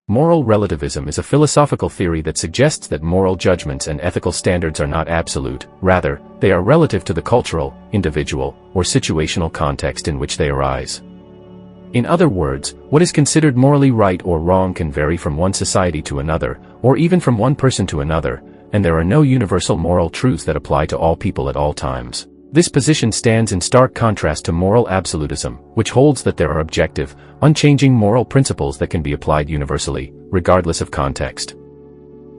Moral relativism is a philosophical theory that suggests that moral judgments and ethical standards are not absolute, rather, they are relative to the cultural, individual, or situational context in which they arise. In other words, what is considered morally right or wrong can vary from one society to another, or even from one person to another, and there are no universal moral truths that apply to all people at all times. This position stands in stark contrast to moral absolutism, which holds that there are objective, unchanging moral principles that can be applied universally, regardless of context.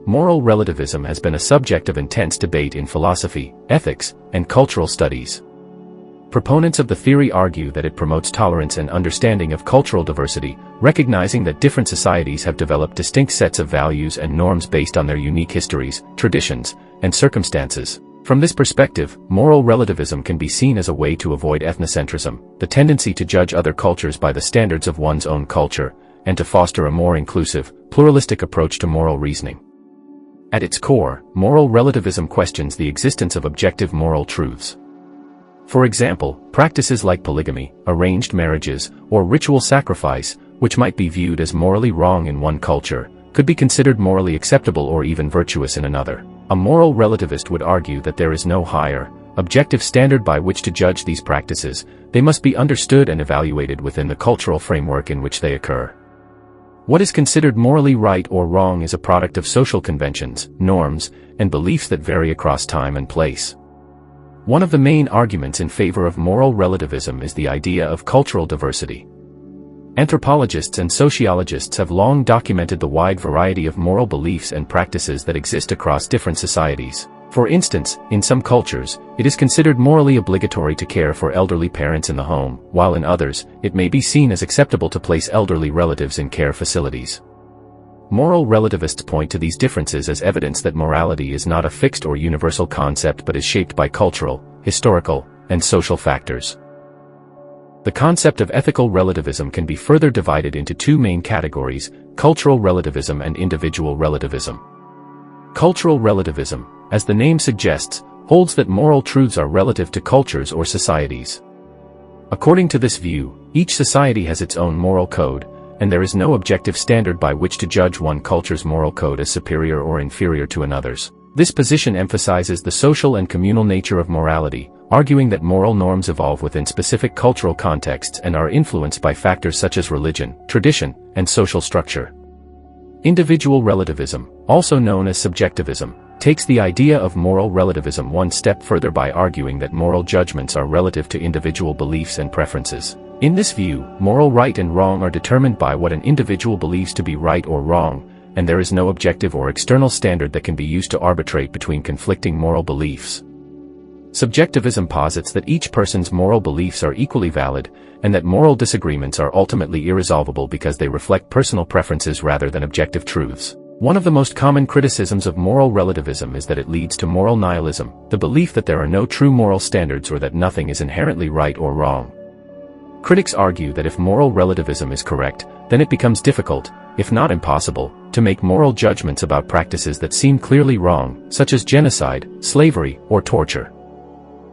Moral relativism has been a subject of intense debate in philosophy, ethics, and cultural studies. Proponents of the theory argue that it promotes tolerance and understanding of cultural diversity, recognizing that different societies have developed distinct sets of values and norms based on their unique histories, traditions, and circumstances. From this perspective, moral relativism can be seen as a way to avoid ethnocentrism, the tendency to judge other cultures by the standards of one's own culture, and to foster a more inclusive, pluralistic approach to moral reasoning. At its core, moral relativism questions the existence of objective moral truths. For example, practices like polygamy, arranged marriages, or ritual sacrifice, which might be viewed as morally wrong in one culture, could be considered morally acceptable or even virtuous in another. A moral relativist would argue that there is no higher, objective standard by which to judge these practices, they must be understood and evaluated within the cultural framework in which they occur. What is considered morally right or wrong is a product of social conventions, norms, and beliefs that vary across time and place. One of the main arguments in favor of moral relativism is the idea of cultural diversity. Anthropologists and sociologists have long documented the wide variety of moral beliefs and practices that exist across different societies. For instance, in some cultures, it is considered morally obligatory to care for elderly parents in the home, while in others, it may be seen as acceptable to place elderly relatives in care facilities. Moral relativists point to these differences as evidence that morality is not a fixed or universal concept but is shaped by cultural, historical, and social factors. The concept of ethical relativism can be further divided into two main categories: cultural relativism and individual relativism. Cultural relativism, as the name suggests, holds that moral truths are relative to cultures or societies. According to this view, each society has its own moral code, and there is no objective standard by which to judge one culture's moral code as superior or inferior to another's. This position emphasizes the social and communal nature of morality, arguing that moral norms evolve within specific cultural contexts and are influenced by factors such as religion, tradition, and social structure. Individual relativism, also known as subjectivism, takes the idea of moral relativism one step further by arguing that moral judgments are relative to individual beliefs and preferences. In this view, moral right and wrong are determined by what an individual believes to be right or wrong, and there is no objective or external standard that can be used to arbitrate between conflicting moral beliefs. Subjectivism posits that each person's moral beliefs are equally valid, and that moral disagreements are ultimately irresolvable because they reflect personal preferences rather than objective truths. One of the most common criticisms of moral relativism is that it leads to moral nihilism, the belief that there are no true moral standards or that nothing is inherently right or wrong. Critics argue that if moral relativism is correct, then it becomes difficult, if not impossible, to make moral judgments about practices that seem clearly wrong, such as genocide, slavery, or torture.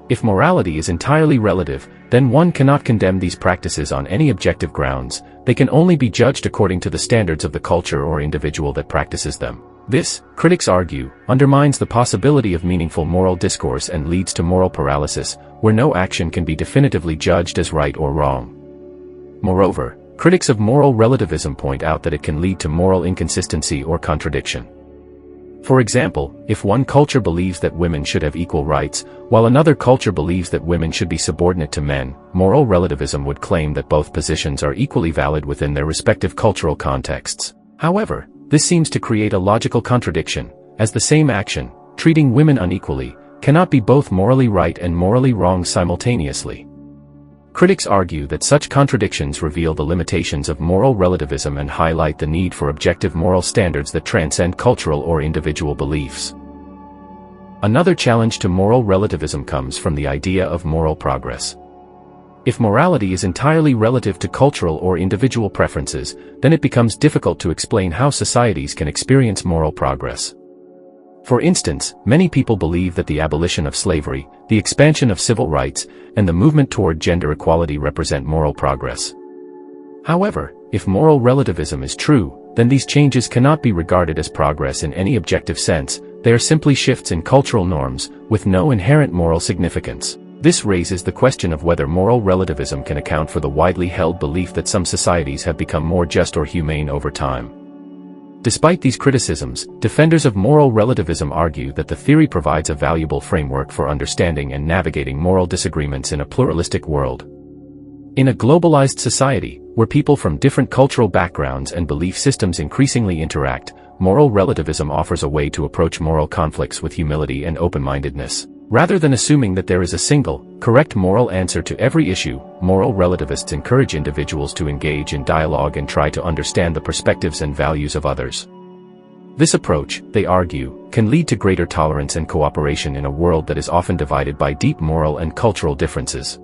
If morality is entirely relative, then one cannot condemn these practices on any objective grounds, they can only be judged according to the standards of the culture or individual that practices them. This, critics argue, undermines the possibility of meaningful moral discourse and leads to moral paralysis, where no action can be definitively judged as right or wrong. Moreover, critics of moral relativism point out that it can lead to moral inconsistency or contradiction. For example, if one culture believes that women should have equal rights, while another culture believes that women should be subordinate to men, moral relativism would claim that both positions are equally valid within their respective cultural contexts. However, this seems to create a logical contradiction, as the same action, treating women unequally, cannot be both morally right and morally wrong simultaneously. Critics argue that such contradictions reveal the limitations of moral relativism and highlight the need for objective moral standards that transcend cultural or individual beliefs. Another challenge to moral relativism comes from the idea of moral progress. If morality is entirely relative to cultural or individual preferences, then it becomes difficult to explain how societies can experience moral progress. For instance, many people believe that the abolition of slavery, the expansion of civil rights, and the movement toward gender equality represent moral progress. However, if moral relativism is true, then these changes cannot be regarded as progress in any objective sense. They are simply shifts in cultural norms, with no inherent moral significance. This raises the question of whether moral relativism can account for the widely held belief that some societies have become more just or humane over time. Despite these criticisms, defenders of moral relativism argue that the theory provides a valuable framework for understanding and navigating moral disagreements in a pluralistic world. In a globalized society, where people from different cultural backgrounds and belief systems increasingly interact, moral relativism offers a way to approach moral conflicts with humility and open-mindedness. Rather than assuming that there is a single, correct moral answer to every issue, moral relativists encourage individuals to engage in dialogue and try to understand the perspectives and values of others. This approach, they argue, can lead to greater tolerance and cooperation in a world that is often divided by deep moral and cultural differences.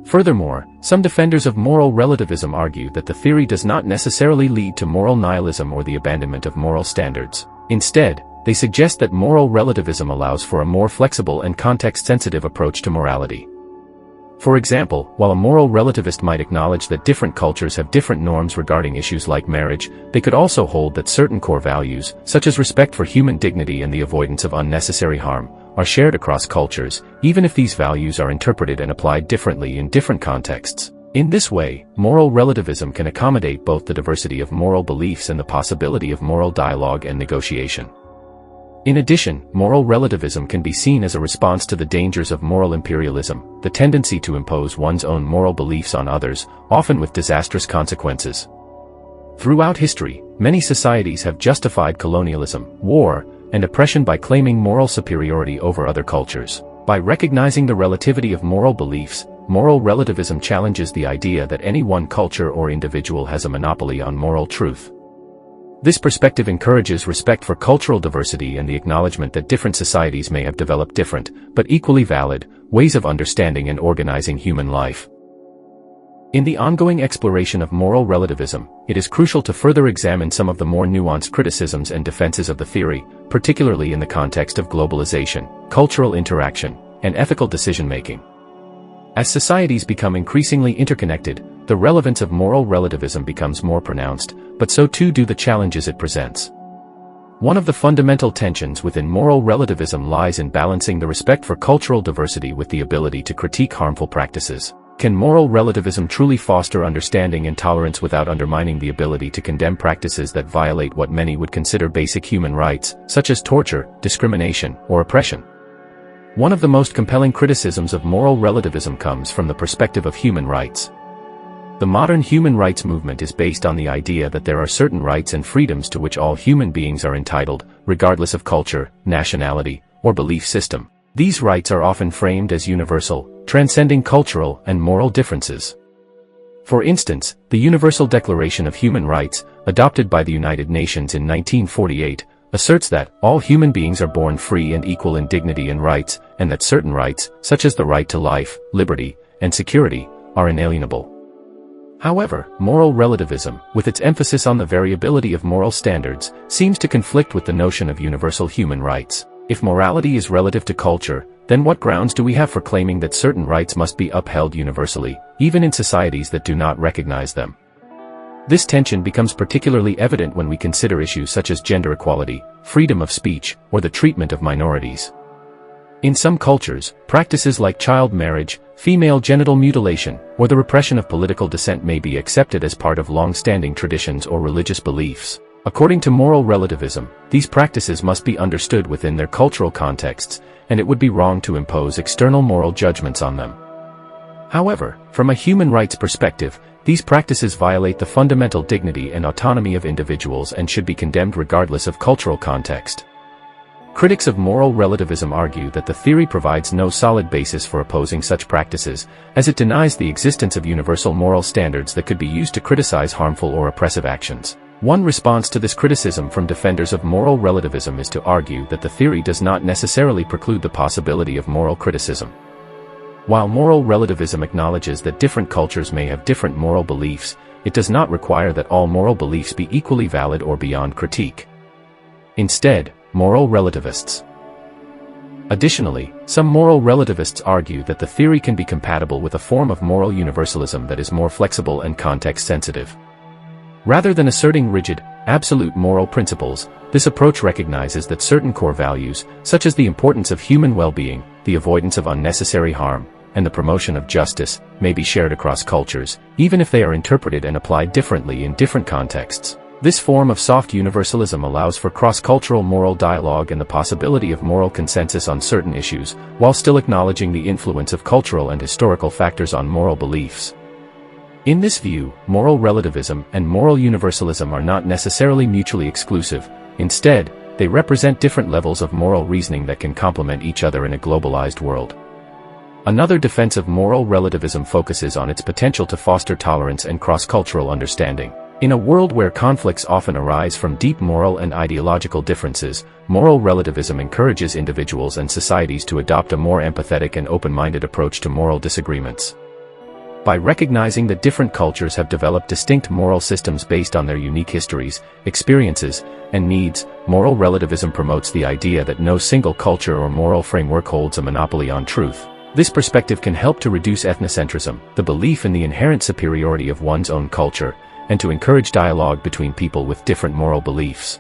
Furthermore, some defenders of moral relativism argue that the theory does not necessarily lead to moral nihilism or the abandonment of moral standards. Instead, they suggest that moral relativism allows for a more flexible and context-sensitive approach to morality. For example, while a moral relativist might acknowledge that different cultures have different norms regarding issues like marriage, they could also hold that certain core values, such as respect for human dignity and the avoidance of unnecessary harm, are shared across cultures, even if these values are interpreted and applied differently in different contexts. In this way, moral relativism can accommodate both the diversity of moral beliefs and the possibility of moral dialogue and negotiation. In addition, moral relativism can be seen as a response to the dangers of moral imperialism, the tendency to impose one's own moral beliefs on others, often with disastrous consequences. Throughout history, many societies have justified colonialism, war, and oppression by claiming moral superiority over other cultures. By recognizing the relativity of moral beliefs, moral relativism challenges the idea that any one culture or individual has a monopoly on moral truth. This perspective encourages respect for cultural diversity and the acknowledgement that different societies may have developed different, but equally valid, ways of understanding and organizing human life. In the ongoing exploration of moral relativism, it is crucial to further examine some of the more nuanced criticisms and defenses of the theory, particularly in the context of globalization, cultural interaction, and ethical decision-making. As societies become increasingly interconnected, the relevance of moral relativism becomes more pronounced, but so too do the challenges it presents. One of the fundamental tensions within moral relativism lies in balancing the respect for cultural diversity with the ability to critique harmful practices. Can moral relativism truly foster understanding and tolerance without undermining the ability to condemn practices that violate what many would consider basic human rights, such as torture, discrimination, or oppression? One of the most compelling criticisms of moral relativism comes from the perspective of human rights. The modern human rights movement is based on the idea that there are certain rights and freedoms to which all human beings are entitled, regardless of culture, nationality, or belief system. These rights are often framed as universal, transcending cultural and moral differences. For instance, the Universal Declaration of Human Rights, adopted by the United Nations in 1948, asserts that all human beings are born free and equal in dignity and rights, and that certain rights, such as the right to life, liberty, and security, are inalienable. However, moral relativism, with its emphasis on the variability of moral standards, seems to conflict with the notion of universal human rights. If morality is relative to culture, then what grounds do we have for claiming that certain rights must be upheld universally, even in societies that do not recognize them? This tension becomes particularly evident when we consider issues such as gender equality, freedom of speech, or the treatment of minorities. In some cultures, practices like child marriage, female genital mutilation, or the repression of political dissent may be accepted as part of long-standing traditions or religious beliefs. According to moral relativism, these practices must be understood within their cultural contexts, and it would be wrong to impose external moral judgments on them. However, from a human rights perspective, these practices violate the fundamental dignity and autonomy of individuals and should be condemned regardless of cultural context. Critics of moral relativism argue that the theory provides no solid basis for opposing such practices, as it denies the existence of universal moral standards that could be used to criticize harmful or oppressive actions. One response to this criticism from defenders of moral relativism is to argue that the theory does not necessarily preclude the possibility of moral criticism. While moral relativism acknowledges that different cultures may have different moral beliefs, it does not require that all moral beliefs be equally valid or beyond critique. Instead, moral relativists. Additionally, some moral relativists argue that the theory can be compatible with a form of moral universalism that is more flexible and context-sensitive. Rather than asserting rigid, absolute moral principles, this approach recognizes that certain core values, such as the importance of human well-being, the avoidance of unnecessary harm, and the promotion of justice, may be shared across cultures, even if they are interpreted and applied differently in different contexts. This form of soft universalism allows for cross-cultural moral dialogue and the possibility of moral consensus on certain issues, while still acknowledging the influence of cultural and historical factors on moral beliefs. In this view, moral relativism and moral universalism are not necessarily mutually exclusive. Instead, they represent different levels of moral reasoning that can complement each other in a globalized world. Another defense of moral relativism focuses on its potential to foster tolerance and cross-cultural understanding. In a world where conflicts often arise from deep moral and ideological differences, moral relativism encourages individuals and societies to adopt a more empathetic and open-minded approach to moral disagreements. By recognizing that different cultures have developed distinct moral systems based on their unique histories, experiences, and needs, moral relativism promotes the idea that no single culture or moral framework holds a monopoly on truth. This perspective can help to reduce ethnocentrism, the belief in the inherent superiority of one's own culture, and to encourage dialogue between people with different moral beliefs.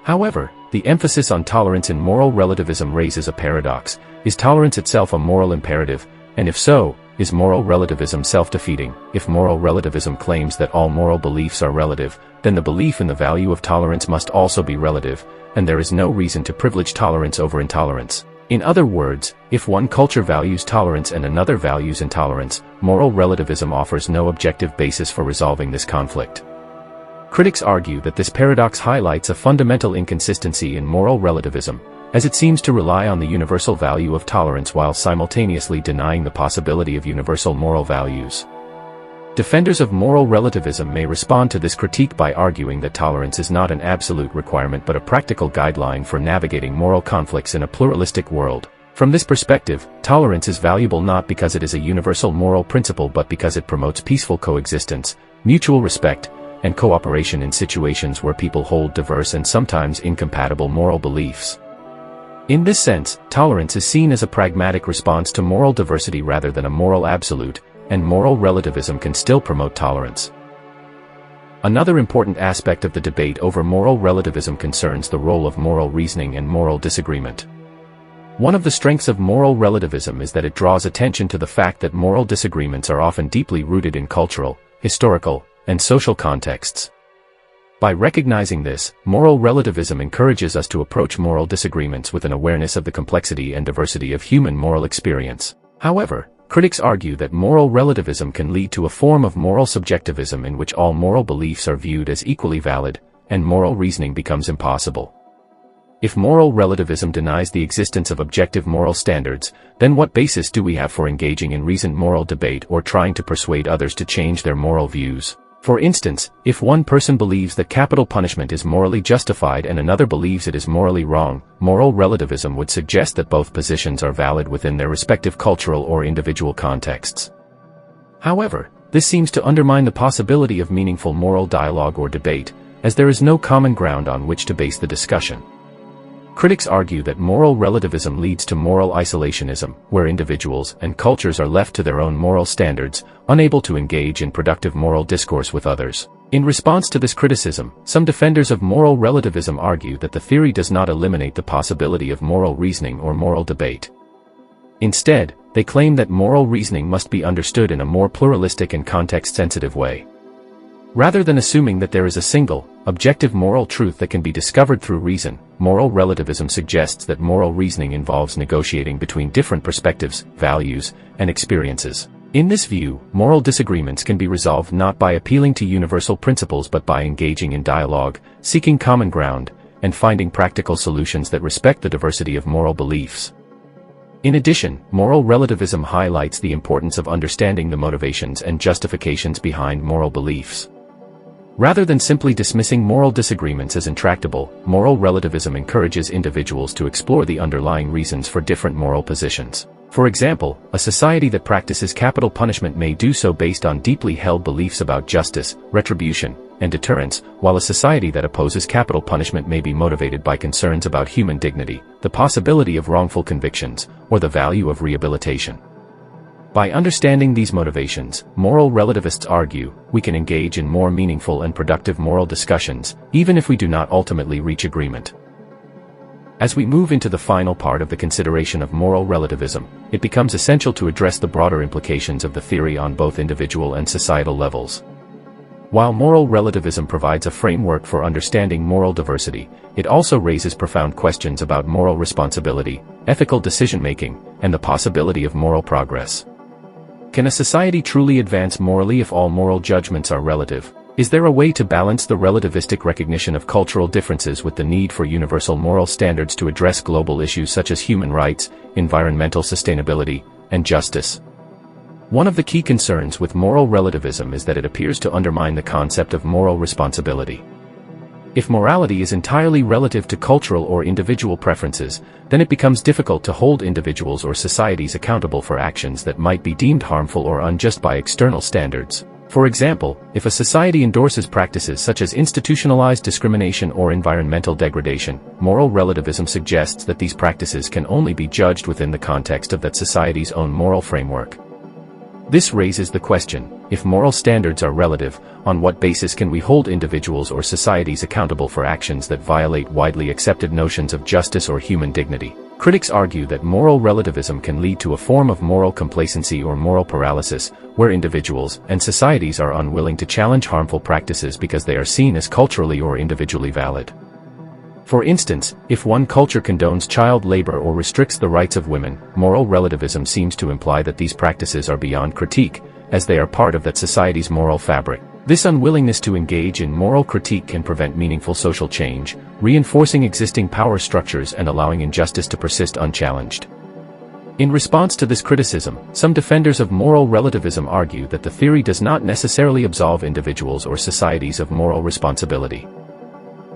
However, the emphasis on tolerance in moral relativism raises a paradox. Is tolerance itself a moral imperative? And if so, is moral relativism self-defeating? If moral relativism claims that all moral beliefs are relative, then the belief in the value of tolerance must also be relative, and there is no reason to privilege tolerance over intolerance. In other words, if one culture values tolerance and another values intolerance, moral relativism offers no objective basis for resolving this conflict. Critics argue that this paradox highlights a fundamental inconsistency in moral relativism, as it seems to rely on the universal value of tolerance while simultaneously denying the possibility of universal moral values. Defenders of moral relativism may respond to this critique by arguing that tolerance is not an absolute requirement but a practical guideline for navigating moral conflicts in a pluralistic world. From this perspective, tolerance is valuable not because it is a universal moral principle but because it promotes peaceful coexistence, mutual respect, and cooperation in situations where people hold diverse and sometimes incompatible moral beliefs. In this sense, tolerance is seen as a pragmatic response to moral diversity rather than a moral absolute, and moral relativism can still promote tolerance. Another important aspect of the debate over moral relativism concerns the role of moral reasoning and moral disagreement. One of the strengths of moral relativism is that it draws attention to the fact that moral disagreements are often deeply rooted in cultural, historical, and social contexts. By recognizing this, moral relativism encourages us to approach moral disagreements with an awareness of the complexity and diversity of human moral experience. However, critics argue that moral relativism can lead to a form of moral subjectivism in which all moral beliefs are viewed as equally valid, and moral reasoning becomes impossible. If moral relativism denies the existence of objective moral standards, then what basis do we have for engaging in reasoned moral debate or trying to persuade others to change their moral views? For instance, if one person believes that capital punishment is morally justified and another believes it is morally wrong, moral relativism would suggest that both positions are valid within their respective cultural or individual contexts. However, this seems to undermine the possibility of meaningful moral dialogue or debate, as there is no common ground on which to base the discussion. Critics argue that moral relativism leads to moral isolationism, where individuals and cultures are left to their own moral standards, unable to engage in productive moral discourse with others. In response to this criticism, some defenders of moral relativism argue that the theory does not eliminate the possibility of moral reasoning or moral debate. Instead, they claim that moral reasoning must be understood in a more pluralistic and context-sensitive way. Rather than assuming that there is a single, objective moral truth that can be discovered through reason, moral relativism suggests that moral reasoning involves negotiating between different perspectives, values, and experiences. In this view, moral disagreements can be resolved not by appealing to universal principles but by engaging in dialogue, seeking common ground, and finding practical solutions that respect the diversity of moral beliefs. In addition, moral relativism highlights the importance of understanding the motivations and justifications behind moral beliefs. Rather than simply dismissing moral disagreements as intractable, moral relativism encourages individuals to explore the underlying reasons for different moral positions. For example, a society that practices capital punishment may do so based on deeply held beliefs about justice, retribution, and deterrence, while a society that opposes capital punishment may be motivated by concerns about human dignity, the possibility of wrongful convictions, or the value of rehabilitation. By understanding these motivations, moral relativists argue, we can engage in more meaningful and productive moral discussions, even if we do not ultimately reach agreement. As we move into the final part of the consideration of moral relativism, it becomes essential to address the broader implications of the theory on both individual and societal levels. While moral relativism provides a framework for understanding moral diversity, it also raises profound questions about moral responsibility, ethical decision-making, and the possibility of moral progress. Can a society truly advance morally if all moral judgments are relative? Is there a way to balance the relativistic recognition of cultural differences with the need for universal moral standards to address global issues such as human rights, environmental sustainability, and justice? One of the key concerns with moral relativism is that it appears to undermine the concept of moral responsibility. If morality is entirely relative to cultural or individual preferences, then it becomes difficult to hold individuals or societies accountable for actions that might be deemed harmful or unjust by external standards. For example, if a society endorses practices such as institutionalized discrimination or environmental degradation, moral relativism suggests that these practices can only be judged within the context of that society's own moral framework. This raises the question, if moral standards are relative, on what basis can we hold individuals or societies accountable for actions that violate widely accepted notions of justice or human dignity? Critics argue that moral relativism can lead to a form of moral complacency or moral paralysis, where individuals and societies are unwilling to challenge harmful practices because they are seen as culturally or individually valid. For instance, if one culture condones child labor or restricts the rights of women, moral relativism seems to imply that these practices are beyond critique, as they are part of that society's moral fabric. This unwillingness to engage in moral critique can prevent meaningful social change, reinforcing existing power structures and allowing injustice to persist unchallenged. In response to this criticism, some defenders of moral relativism argue that the theory does not necessarily absolve individuals or societies of moral responsibility.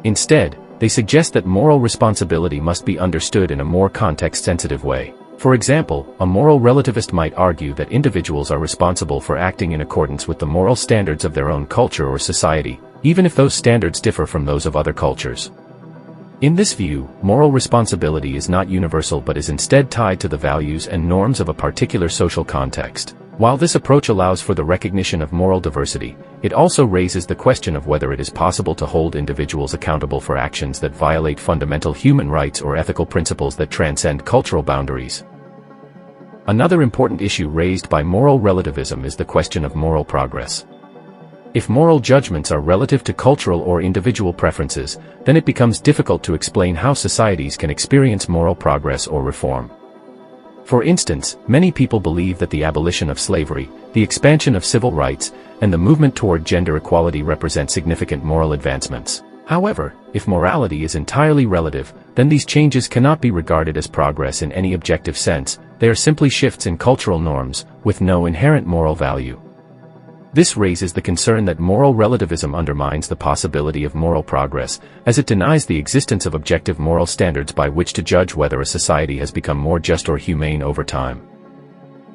Instead, they suggest that moral responsibility must be understood in a more context-sensitive way. For example, a moral relativist might argue that individuals are responsible for acting in accordance with the moral standards of their own culture or society, even if those standards differ from those of other cultures. In this view, moral responsibility is not universal but is instead tied to the values and norms of a particular social context. While this approach allows for the recognition of moral diversity, it also raises the question of whether it is possible to hold individuals accountable for actions that violate fundamental human rights or ethical principles that transcend cultural boundaries. Another important issue raised by moral relativism is the question of moral progress. If moral judgments are relative to cultural or individual preferences, then it becomes difficult to explain how societies can experience moral progress or reform. For instance, many people believe that the abolition of slavery, the expansion of civil rights, and the movement toward gender equality represent significant moral advancements. However, if morality is entirely relative, then these changes cannot be regarded as progress in any objective sense. They are simply shifts in cultural norms, with no inherent moral value. This raises the concern that moral relativism undermines the possibility of moral progress, as it denies the existence of objective moral standards by which to judge whether a society has become more just or humane over time.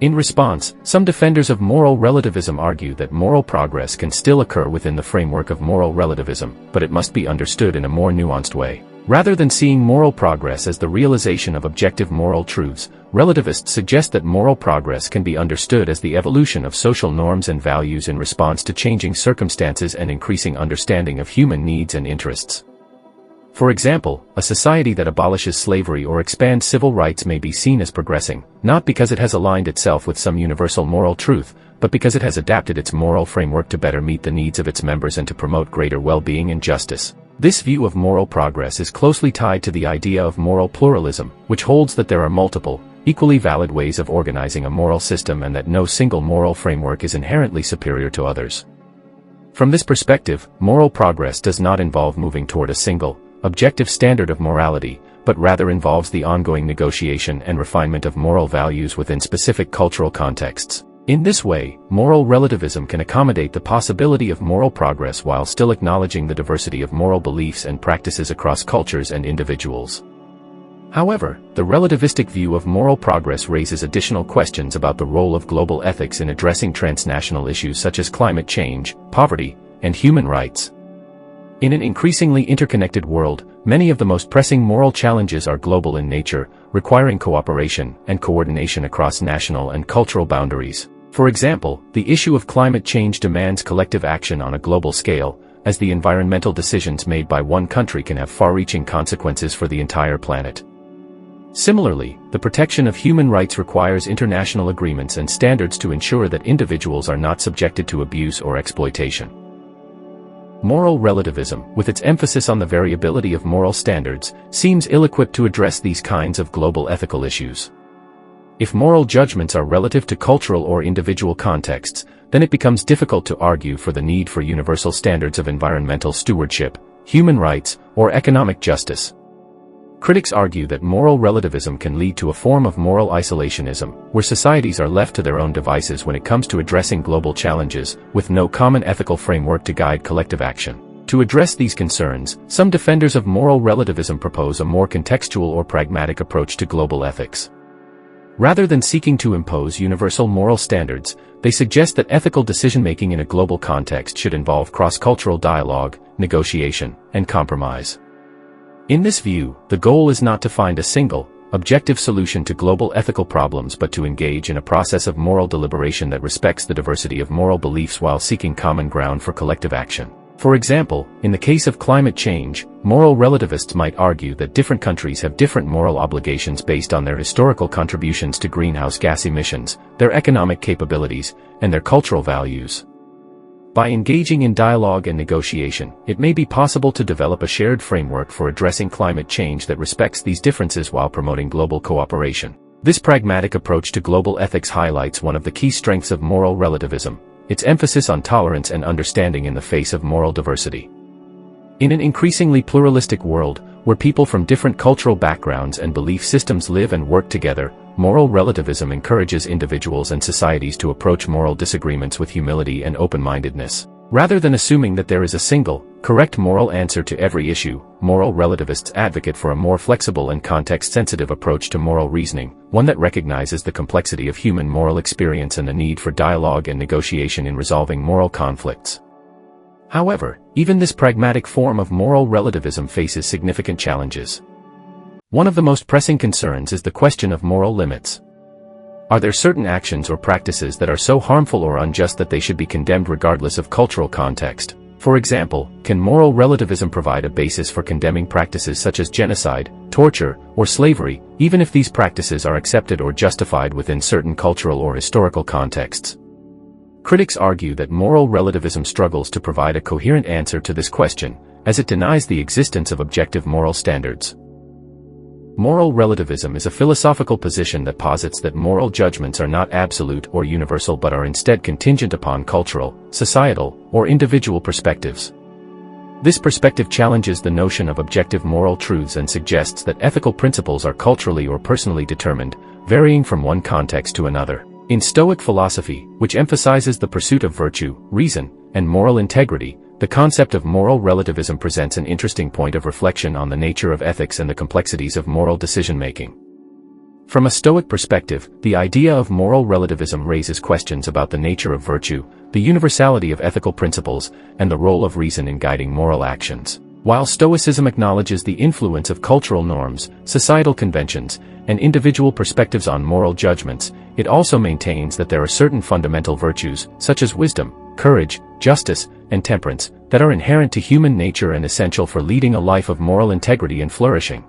In response, some defenders of moral relativism argue that moral progress can still occur within the framework of moral relativism, but it must be understood in a more nuanced way. Rather than seeing moral progress as the realization of objective moral truths, relativists suggest that moral progress can be understood as the evolution of social norms and values in response to changing circumstances and increasing understanding of human needs and interests. For example, a society that abolishes slavery or expands civil rights may be seen as progressing, not because it has aligned itself with some universal moral truth, but because it has adapted its moral framework to better meet the needs of its members and to promote greater well-being and justice. This view of moral progress is closely tied to the idea of moral pluralism, which holds that there are multiple, equally valid ways of organizing a moral system and that no single moral framework is inherently superior to others. From this perspective, moral progress does not involve moving toward a single, objective standard of morality, but rather involves the ongoing negotiation and refinement of moral values within specific cultural contexts. In this way, moral relativism can accommodate the possibility of moral progress while still acknowledging the diversity of moral beliefs and practices across cultures and individuals. However, the relativistic view of moral progress raises additional questions about the role of global ethics in addressing transnational issues such as climate change, poverty, and human rights. In an increasingly interconnected world, many of the most pressing moral challenges are global in nature, requiring cooperation and coordination across national and cultural boundaries. For example, the issue of climate change demands collective action on a global scale, as the environmental decisions made by one country can have far-reaching consequences for the entire planet. Similarly, the protection of human rights requires international agreements and standards to ensure that individuals are not subjected to abuse or exploitation. Moral relativism, with its emphasis on the variability of moral standards, seems ill-equipped to address these kinds of global ethical issues. If moral judgments are relative to cultural or individual contexts, then it becomes difficult to argue for the need for universal standards of environmental stewardship, human rights, or economic justice. Critics argue that moral relativism can lead to a form of moral isolationism, where societies are left to their own devices when it comes to addressing global challenges, with no common ethical framework to guide collective action. To address these concerns, some defenders of moral relativism propose a more contextual or pragmatic approach to global ethics. Rather than seeking to impose universal moral standards, they suggest that ethical decision-making in a global context should involve cross-cultural dialogue, negotiation, and compromise. In this view, the goal is not to find a single, objective solution to global ethical problems but to engage in a process of moral deliberation that respects the diversity of moral beliefs while seeking common ground for collective action. For example, in the case of climate change, moral relativists might argue that different countries have different moral obligations based on their historical contributions to greenhouse gas emissions, their economic capabilities, and their cultural values. By engaging in dialogue and negotiation, it may be possible to develop a shared framework for addressing climate change that respects these differences while promoting global cooperation. This pragmatic approach to global ethics highlights one of the key strengths of moral relativism: its emphasis on tolerance and understanding in the face of moral diversity. In an increasingly pluralistic world, where people from different cultural backgrounds and belief systems live and work together, moral relativism encourages individuals and societies to approach moral disagreements with humility and open-mindedness. Rather than assuming that there is a single, correct moral answer to every issue, moral relativists advocate for a more flexible and context-sensitive approach to moral reasoning, one that recognizes the complexity of human moral experience and the need for dialogue and negotiation in resolving moral conflicts. However, even this pragmatic form of moral relativism faces significant challenges. One of the most pressing concerns is the question of moral limits. Are there certain actions or practices that are so harmful or unjust that they should be condemned regardless of cultural context? For example, can moral relativism provide a basis for condemning practices such as genocide, torture, or slavery, even if these practices are accepted or justified within certain cultural or historical contexts? Critics argue that moral relativism struggles to provide a coherent answer to this question, as it denies the existence of objective moral standards. Moral relativism is a philosophical position that posits that moral judgments are not absolute or universal but are instead contingent upon cultural, societal, or individual perspectives. This perspective challenges the notion of objective moral truths and suggests that ethical principles are culturally or personally determined, varying from one context to another. In Stoic philosophy, which emphasizes the pursuit of virtue, reason, and moral integrity, the concept of moral relativism presents an interesting point of reflection on the nature of ethics and the complexities of moral decision-making. From a Stoic perspective, the idea of moral relativism raises questions about the nature of virtue, the universality of ethical principles, and the role of reason in guiding moral actions. While Stoicism acknowledges the influence of cultural norms, societal conventions, and individual perspectives on moral judgments, it also maintains that there are certain fundamental virtues, such as wisdom, courage, justice, and temperance, that are inherent to human nature and essential for leading a life of moral integrity and flourishing.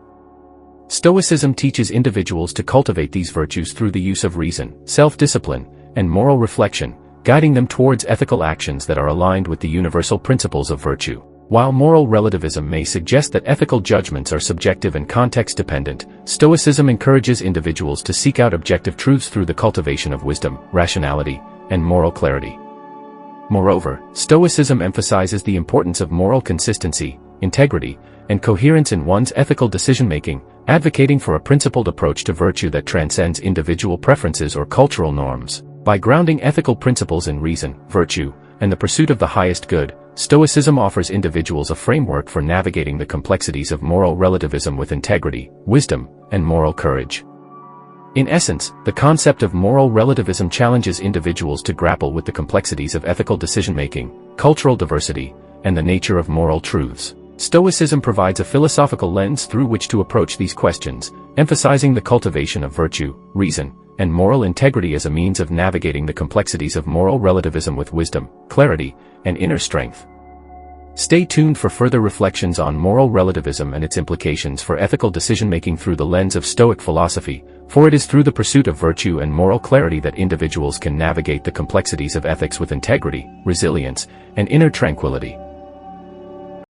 Stoicism teaches individuals to cultivate these virtues through the use of reason, self-discipline, and moral reflection, guiding them towards ethical actions that are aligned with the universal principles of virtue. While moral relativism may suggest that ethical judgments are subjective and context-dependent, Stoicism encourages individuals to seek out objective truths through the cultivation of wisdom, rationality, and moral clarity. Moreover, Stoicism emphasizes the importance of moral consistency, integrity, and coherence in one's ethical decision-making, advocating for a principled approach to virtue that transcends individual preferences or cultural norms. By grounding ethical principles in reason, virtue, and the pursuit of the highest good, Stoicism offers individuals a framework for navigating the complexities of moral relativism with integrity, wisdom, and moral courage. In essence, the concept of moral relativism challenges individuals to grapple with the complexities of ethical decision-making, cultural diversity, and the nature of moral truths. Stoicism provides a philosophical lens through which to approach these questions, emphasizing the cultivation of virtue, reason, and moral integrity as a means of navigating the complexities of moral relativism with wisdom, clarity, and inner strength. Stay tuned for further reflections on moral relativism and its implications for ethical decision-making through the lens of Stoic philosophy, for it is through the pursuit of virtue and moral clarity that individuals can navigate the complexities of ethics with integrity, resilience, and inner tranquility.